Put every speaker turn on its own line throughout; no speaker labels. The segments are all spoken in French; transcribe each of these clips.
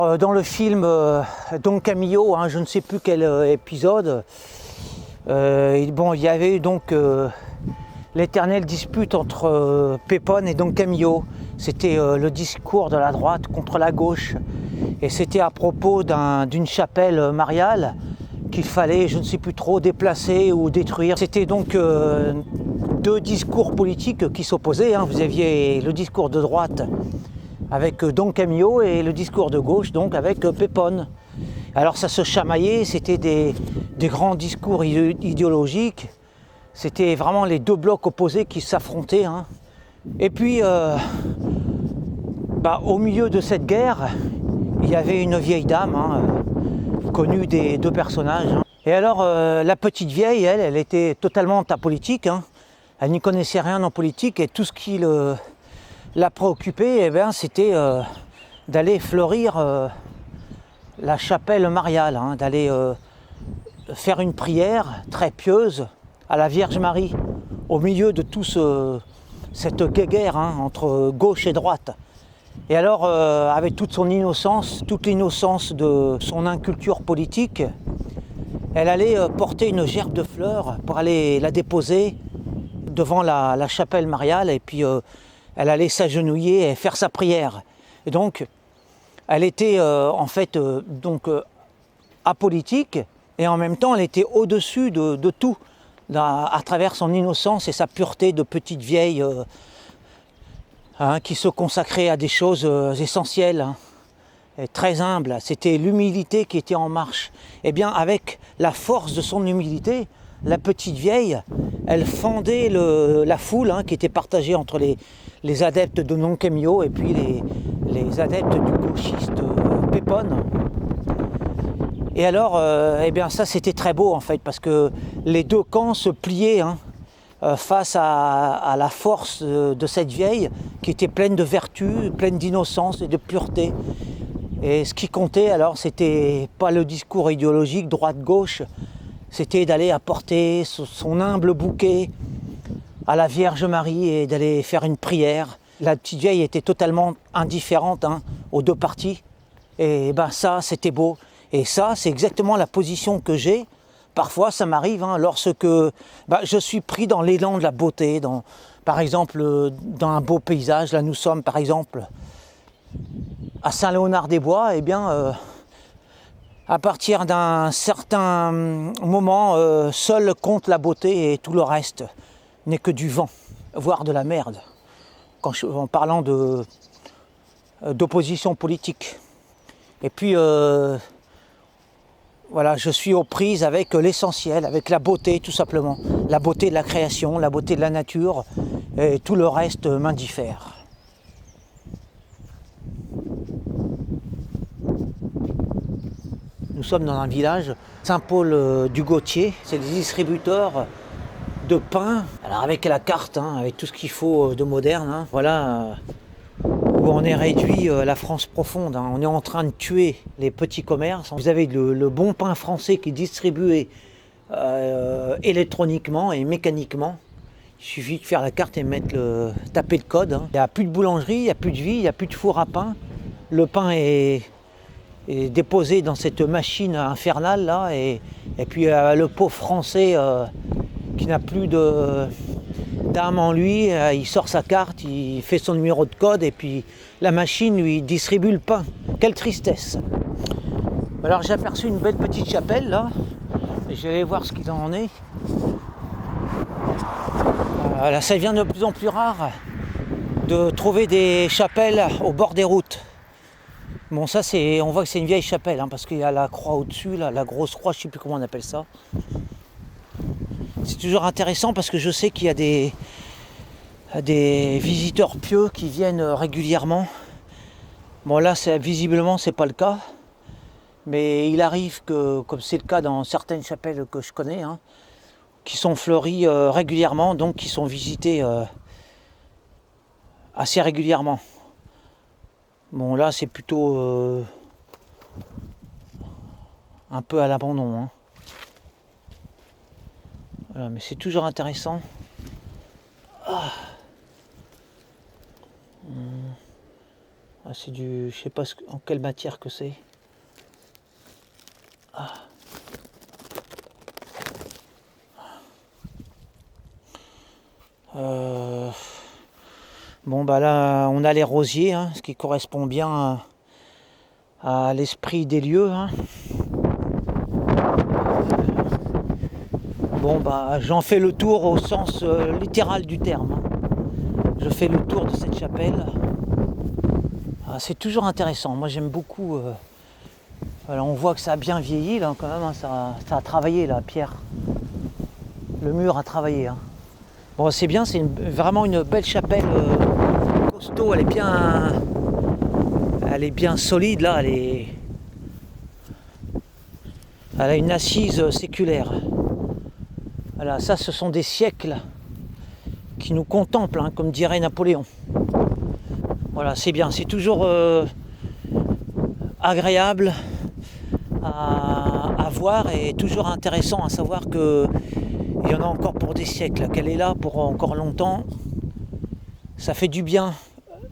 Dans le film Don Camillo, je ne sais plus quel épisode, il y avait eu donc l'éternelle dispute entre Pépone et Don Camillo. C'était le discours de la droite contre la gauche. Et c'était à propos d'une chapelle mariale qu'il fallait, je ne sais plus trop, déplacer ou détruire. C'était donc deux discours politiques qui s'opposaient. Vous aviez le discours de droite avec Don Camillo et le discours de gauche donc avec Pépone. Alors ça se chamaillait, c'était des grands discours idéologiques. C'était vraiment les deux blocs opposés qui s'affrontaient. Et puis, au milieu de cette guerre, il y avait une vieille dame, connue des deux personnages. Et alors, la petite vieille, elle était totalement apolitique. Elle n'y connaissait rien en politique et tout ce qui la préoccupait, c'était d'aller fleurir la chapelle mariale, d'aller faire une prière très pieuse à la Vierge Marie, au milieu de tout cette guéguerre entre gauche et droite. Et alors, avec toute son innocence, toute l'innocence de son inculture politique, elle allait porter une gerbe de fleurs pour aller la déposer devant la chapelle mariale, et puis elle allait s'agenouiller et faire sa prière. Et donc, elle était apolitique, et en même temps, elle était au-dessus de tout, à travers son innocence et sa pureté de petite vieille qui se consacrait à des choses essentielles, et très humble. C'était l'humilité qui était en marche. Et bien, avec la force de son humilité, la petite vieille, elle fendait la foule qui était partagée entre les adeptes de Don Camillo et puis les adeptes du gauchiste Pépone. Et alors, ça c'était très beau en fait, parce que les deux camps se pliaient face à la force de cette vieille qui était pleine de vertu, pleine d'innocence et de pureté. Et ce qui comptait alors, c'était pas le discours idéologique droite-gauche, c'était d'aller apporter son humble bouquet à la Vierge Marie et d'aller faire une prière. La petite vieille était totalement indifférente aux deux partis. Et ça, c'était beau. Et ça, c'est exactement la position que j'ai. Parfois, ça m'arrive lorsque je suis pris dans l'élan de la beauté, par exemple, dans un beau paysage. Là, nous sommes, par exemple, à Saint-Léonard-des-Bois. À partir d'un certain moment, seul compte la beauté et tout le reste n'est que du vent, voire de la merde, en parlant d'opposition politique. Et puis, je suis aux prises avec l'essentiel, avec la beauté tout simplement. La beauté de la création, la beauté de la nature, et tout le reste m'indiffère. Nous sommes dans un village, Saint-Paul-du-Gautier, c'est des distributeurs de pain, alors avec la carte, avec tout ce qu'il faut de moderne, voilà où on est réduit la France profonde, on est en train de tuer les petits commerces. Vous avez le bon pain français qui est distribué électroniquement et mécaniquement. Il suffit de faire la carte et taper le code. Il n'y a plus de boulangerie, il n'y a plus de vie, il n'y a plus de four à pain. Le pain est déposé dans cette machine infernale là, et puis le pauvre français qui n'a plus d'âme en lui, il sort sa carte, il fait son numéro de code et puis la machine lui distribue le pain. Quelle tristesse! Alors j'ai aperçu une belle petite chapelle là, et je vais aller voir ce qu'il en est. Là, ça devient de plus en plus rare de trouver des chapelles au bord des routes. Bon, ça on voit que c'est une vieille chapelle, parce qu'il y a la croix au-dessus, là, la grosse croix, je ne sais plus comment on appelle ça. C'est toujours intéressant parce que je sais qu'il y a des visiteurs pieux qui viennent régulièrement. Bon, là, visiblement, c'est pas le cas. Mais il arrive que, comme c'est le cas dans certaines chapelles que je connais, qui sont fleuries régulièrement, donc qui sont visitées assez régulièrement. Bon, là, c'est plutôt un peu à l'abandon. Voilà, mais c'est toujours intéressant. Ah, c'est du... je sais pas en quelle matière que c'est. Ah. Bon bah là on a les rosiers, hein, ce qui correspond bien à l'esprit des lieux. Hein. Bon bah j'en fais le tour au sens littéral du terme. Hein. Je fais le tour de cette chapelle. Ah, c'est toujours intéressant, moi j'aime beaucoup. Voilà, on voit que ça a bien vieilli là quand même, hein, ça a travaillé la pierre. Le mur a travaillé. Hein. Bon c'est bien, c'est vraiment une belle chapelle costaud, elle est bien solide là, elle a une assise séculaire. Voilà, ça ce sont des siècles qui nous contemplent, hein, comme dirait Napoléon. Voilà, c'est bien, c'est toujours agréable à voir et toujours intéressant à savoir qu'il y en a encore pour des siècles, qu'elle est là pour encore longtemps. Ça fait du bien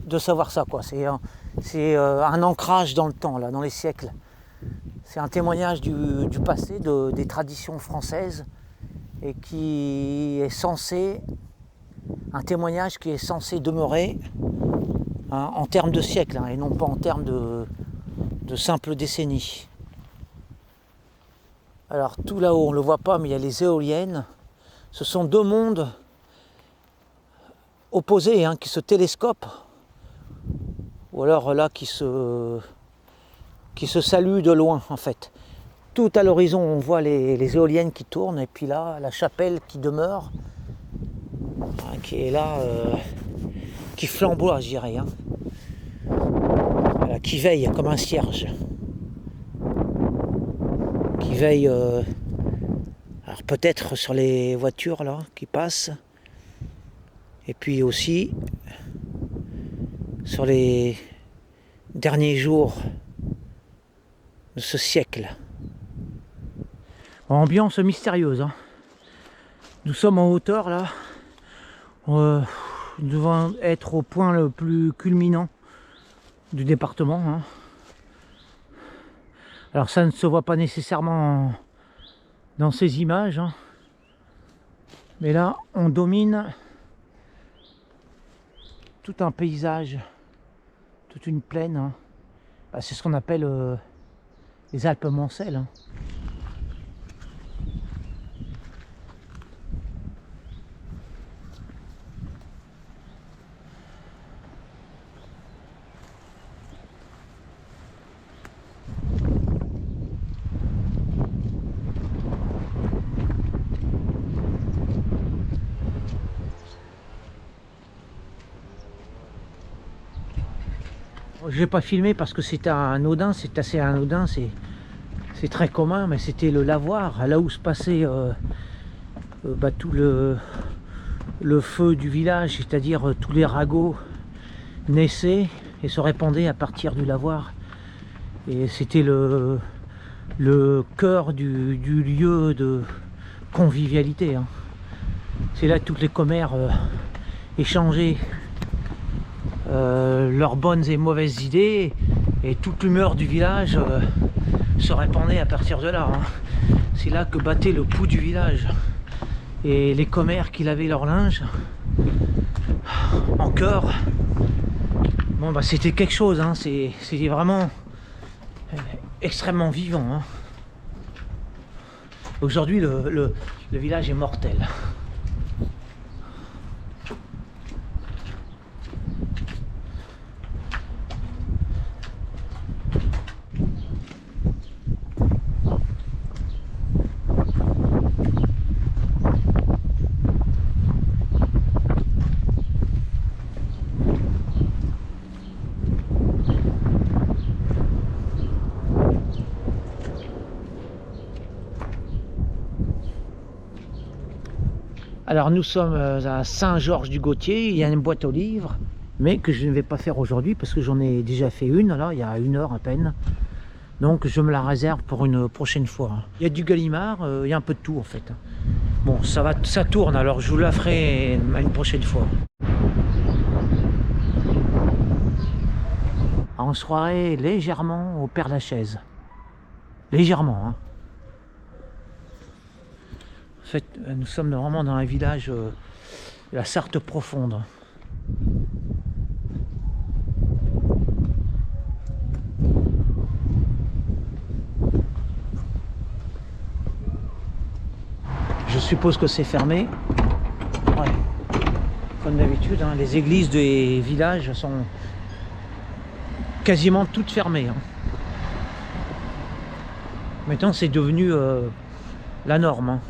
de savoir ça, quoi. C'est un ancrage dans le temps, là, dans les siècles. C'est un témoignage du passé, des traditions françaises, et qui est censé, un témoignage qui est censé demeurer hein, en termes de siècles, hein, et non pas en termes de simples décennies. Alors tout là-haut, on ne le voit pas, mais il y a les éoliennes. Ce sont deux mondes opposés hein, qui se télescopent, ou alors là qui se saluent de loin en fait. Tout à l'horizon, on voit les éoliennes qui tournent, et puis là, la chapelle qui demeure, hein, qui est là, qui flamboie, je dirais, hein. Voilà, qui veille comme un cierge. Qui veille, alors peut-être sur les voitures là qui passent, et puis aussi sur les derniers jours de ce siècle. Ambiance mystérieuse. Hein. Nous sommes en hauteur là. Nous devons être au point le plus culminant du département. Hein. Alors ça ne se voit pas nécessairement dans ces images. Hein. Mais là, on domine tout un paysage, toute une plaine. Hein. Bah, c'est ce qu'on appelle les Alpes Mancelles. Hein. Je n'ai pas filmé parce que c'est anodin, c'est assez anodin, c'est très commun, mais c'était le lavoir, là où se passait tout le feu du village, c'est-à-dire tous les ragots naissaient et se répandaient à partir du lavoir. Et c'était le cœur du lieu de convivialité. Hein. C'est là que toutes les commères échangeaient leurs bonnes et mauvaises idées, et toute l'humeur du village se répandait à partir de là. Hein. C'est là que battait le pouls du village, et les commères qui lavaient leur linge en chœur. Bon bah c'était quelque chose, hein. C'était vraiment extrêmement vivant. Hein. Aujourd'hui le village est mortel. Alors nous sommes à Saint-Georges-du-Gautier, il y a une boîte aux livres, mais que je ne vais pas faire aujourd'hui parce que j'en ai déjà fait une, là, il y a 1 heure à peine. Donc je me la réserve pour une prochaine fois. Il y a du Gallimard, il y a un peu de tout en fait. Bon, ça tourne, alors je vous la ferai une prochaine fois. on se croirait légèrement au Père-Lachaise. Légèrement. Hein. En fait, nous sommes vraiment dans un village de la Sarthe profonde. Je suppose que c'est fermé. Ouais. Comme d'habitude, hein, les églises des villages sont quasiment toutes fermées. Hein. Maintenant, c'est devenu la norme. Hein.